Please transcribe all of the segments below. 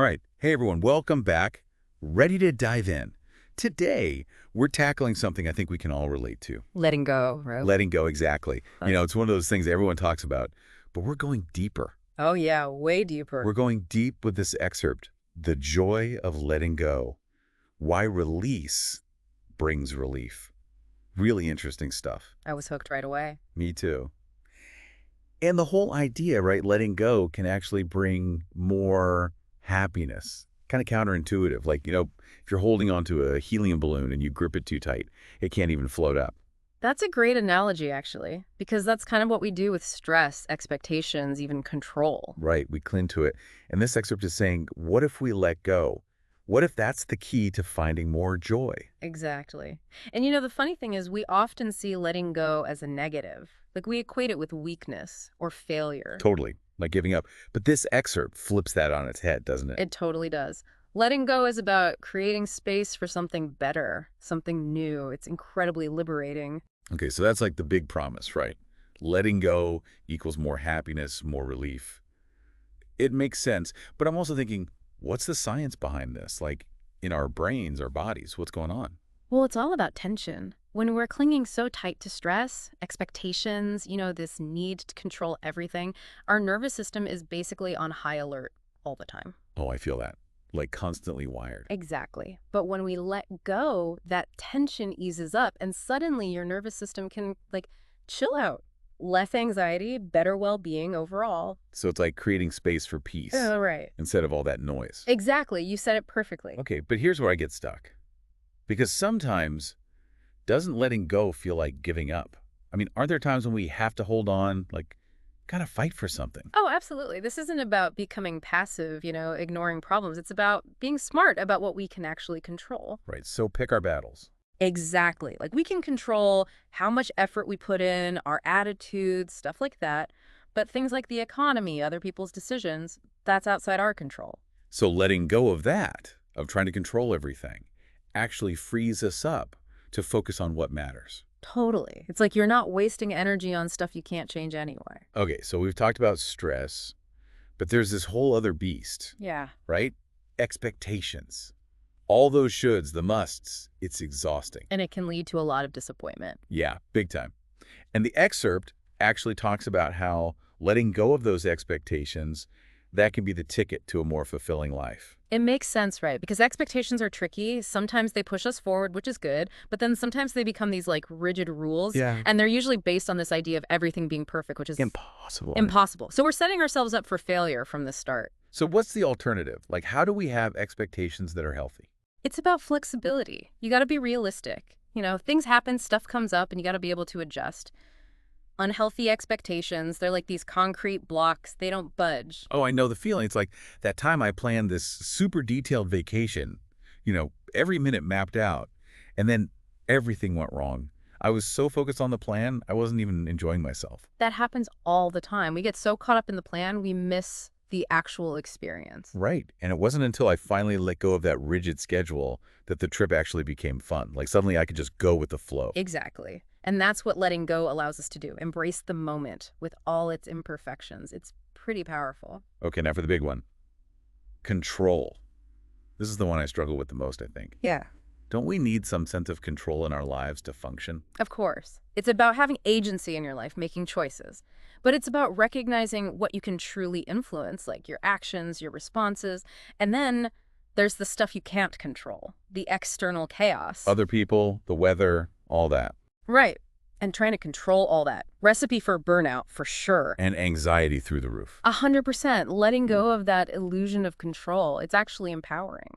All right. Hey, everyone. Welcome back. Ready to dive in. Today, we're tackling something I think we can all relate to. Letting go, right? Letting go, exactly. It's one of those things everyone talks about, but we're going deeper. Oh, yeah, way deeper. We're going deep with this excerpt, The Joy of Letting Go, Why Release Brings Relief. Really interesting stuff. I was hooked right away. Me too. And the whole idea, right, letting go can actually bring more happiness. Kind of counterintuitive. Like, if you're holding onto a helium balloon and you grip it too tight, it can't even float up. That's a great analogy, actually, because that's kind of what we do with stress, expectations, even control. Right, we cling to it. And this excerpt is saying, what if we let go? What if that's the key to finding more joy? Exactly. And the funny thing is we often see letting go as a negative. Like we equate it with weakness or failure. Totally, like giving up. But this excerpt flips that on its head, doesn't it? It totally does. Letting go is about creating space for something better, something new. It's incredibly liberating. Okay, so that's like the big promise, right? Letting go equals more happiness, more relief. It makes sense, but I'm also thinking, what's the science behind this? Like, in our brains, our bodies, what's going on? Well, it's all about tension. When we're clinging so tight to stress, expectations, this need to control everything, our nervous system is basically on high alert all the time. Oh, I feel that. Like constantly wired. Exactly. But when we let go, that tension eases up and suddenly your nervous system can, chill out. Less anxiety, better well-being overall. So it's like creating space for peace Oh, right. instead of all that noise. Exactly. You said it perfectly. Okay, but here's where I get stuck. Because sometimes, doesn't letting go feel like giving up? I mean, aren't there times when we have to hold on, like, gotta fight for something? Oh, absolutely. This isn't about becoming passive, ignoring problems. It's about being smart about what we can actually control. Right, so pick our battles. Exactly. Like we can control how much effort we put in, our attitudes, stuff like that. But things like the economy, other people's decisions, that's outside our control. So letting go of that, of trying to control everything, actually frees us up to focus on what matters. Totally. It's like you're not wasting energy on stuff you can't change anyway. Okay, so we've talked about stress, but there's this whole other beast, Yeah. right? Expectations. All those shoulds, the musts, it's exhausting. And it can lead to a lot of disappointment. Yeah, big time. And the excerpt actually talks about how letting go of those expectations, that can be the ticket to a more fulfilling life. It makes sense, right? Because expectations are tricky. Sometimes they push us forward, which is good, but then sometimes they become these rigid rules. Yeah. And they're usually based on this idea of everything being perfect, which is Impossible. impossible. So we're setting ourselves up for failure from the start. So what's the alternative? Like, how do we have expectations that are healthy? It's about flexibility. You got to be realistic. Things happen, stuff comes up, and you got to be able to adjust. Unhealthy expectations, they're like these concrete blocks. They don't budge. Oh, I know the feeling. It's like that time I planned this super detailed vacation, every minute mapped out, and then everything went wrong. I was so focused on the plan, I wasn't even enjoying myself. That happens all the time. We get so caught up in the plan, we miss the actual experience. Right. And it wasn't until I finally let go of that rigid schedule that the trip actually became fun. Like suddenly I could just go with the flow. Exactly. And that's what letting go allows us to do. Embrace the moment with all its imperfections. It's pretty powerful. Okay, now for the big one. Control. This is the one I struggle with the most, I think. Yeah. Don't we need some sense of control in our lives to function? Of course. It's about having agency in your life, making choices. But it's about recognizing what you can truly influence, like your actions, your responses. And then there's the stuff you can't control, the external chaos. Other people, the weather, all that. Right. And trying to control all that. Recipe for burnout, for sure. And anxiety through the roof. 100%. Letting go of that illusion of control. It's actually empowering.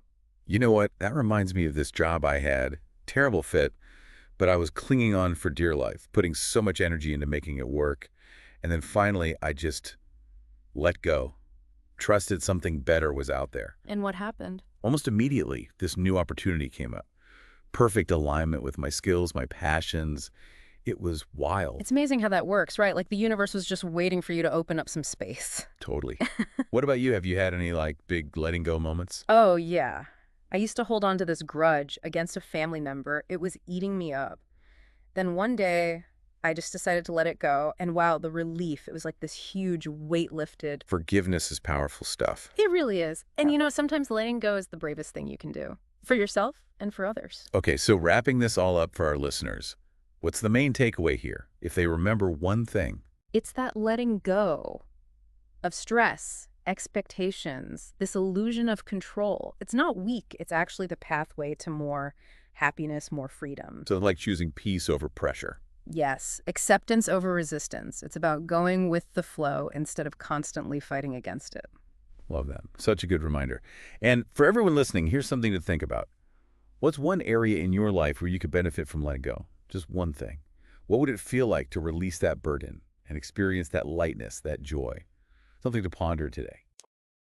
You know what? That reminds me of this job I had. Terrible fit, but I was clinging on for dear life, putting so much energy into making it work. And then finally, I just let go. Trusted something better was out there. And what happened? Almost immediately, this new opportunity came up. Perfect alignment with my skills, my passions. It was wild. It's amazing how that works, right? Like the universe was just waiting for you to open up some space. Totally. What about you? Have you had any big letting go moments? Oh, yeah. I used to hold on to this grudge against a family member. It was eating me up. Then one day, I just decided to let it go. And wow, the relief. It was like this huge weight lifted. Forgiveness is powerful stuff. It really is. And sometimes letting go is the bravest thing you can do for yourself and for others. Okay, so wrapping this all up for our listeners, what's the main takeaway here? If they remember one thing. It's that letting go of stress, expectations, this illusion of control. It's not weak. It's actually the pathway to more happiness, more freedom. So like choosing peace over pressure. Yes, acceptance over resistance. It's about going with the flow instead of constantly fighting against it. Love that. Such a good reminder. And for everyone listening, here's something to think about. What's one area in your life where you could benefit from letting go? Just one thing. What would it feel like to release that burden and experience that lightness, that joy? Something to ponder today.